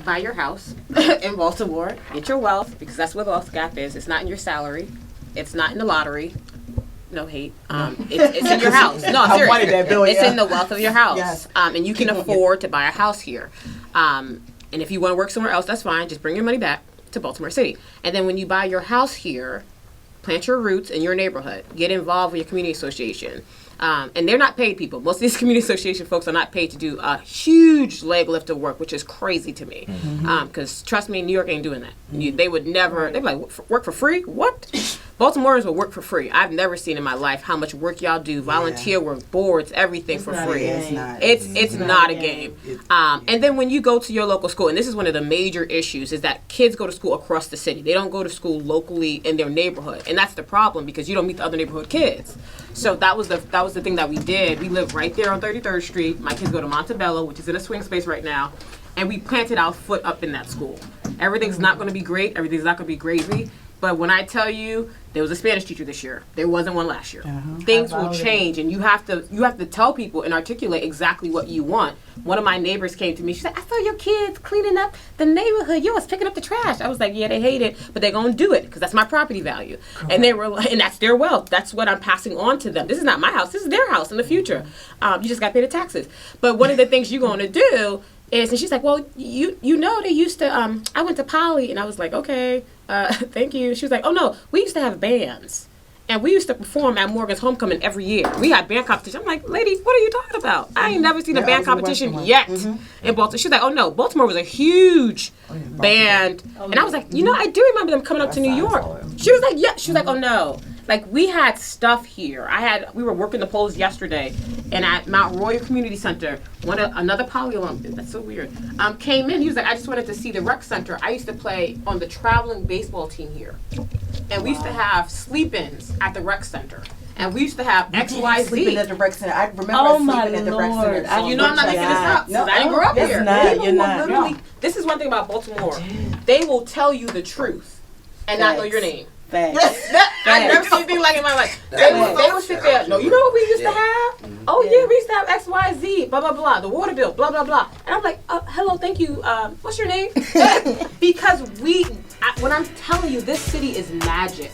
Buy your house in Baltimore. Get your wealth, because that's where the wealth gap is. It's not in your salary. It's not in the lottery. No hate. It's in your house. No, I seriously. wanted that bill, It's yeah. in the wealth of your house. Yes. And you can afford to buy a house here. And if you want to work somewhere else, that's fine. Just bring your money back to Baltimore City. And then when you buy your house here, plant your roots in your neighborhood. Get involved with your community association. And they're not paid people. Most of these community association folks are not paid to do a huge leg lift of work, which is crazy to me. Because trust me, New York ain't doing that. They would never, they'd be like, work for free? What? Baltimoreans will work for free. I've never seen in my life how much work y'all do, volunteer work, boards, everything for free. It's not a game. And then when you go to your local school, and this is one of the major issues, is that kids go to school across the city. They don't go to school locally in their neighborhood. And that's the problem, because you don't meet the other neighborhood kids. So that was the thing that we did. We live right there on 33rd Street. My kids go to Montebello, which is in a swing space right now. And we planted our foot up in that school. Everything's not going to be great. Everything's not going to be gravy. But when I tell you, there was a Spanish teacher this year. There wasn't one last year. Things will change, and you have to tell people and articulate exactly what you want. One of my neighbors came to me. She said, "I saw your kids cleaning up the neighborhood. You was picking up the trash." I was like, "Yeah, they hate it, but they're gonna do it because that's my property value." Correct. And they were like, and that's their wealth. That's what I'm passing on to them. This is not my house. This is their house in the future. You just got to pay the taxes. But one of the things you're going to do is, and she's like, "Well, you know they used to. I went to Poly," and I was like, "Okay." Thank you. She was like, "Oh no, we used to have bands, and we used to perform at Morgan's homecoming every year. We had band competition." I'm like, "Lady, what are you talking about? I ain't never seen a band competition yet in Baltimore." She's like, "Oh no, Baltimore was a huge band," and I was like, "I do remember them coming up to New York." She was like, "Yeah." She was like, "Oh no." Like, we had stuff here. We were working the polls yesterday, and at Mount Royal Community Center, another Poly alum, that's so weird, came in. He was like, "I just wanted to see the rec center. I used to play on the traveling baseball team here. And we used to have sleep-ins at the rec center. And we used to have XYZ. Sleeping at the rec center. I remember sleeping at the rec center. I'm not making this up, because I didn't grow up here. You're not. This is one thing about Baltimore. They will tell you the truth and not know your name. I've never seen anything like it in my life. They would sit there. "No, you know what we used to have? Oh yeah, we used to have XYZ, blah blah blah, the water bill, blah blah blah." And I'm like, "Hello, thank you. What's your name?" Because when I'm telling you, this city is magic.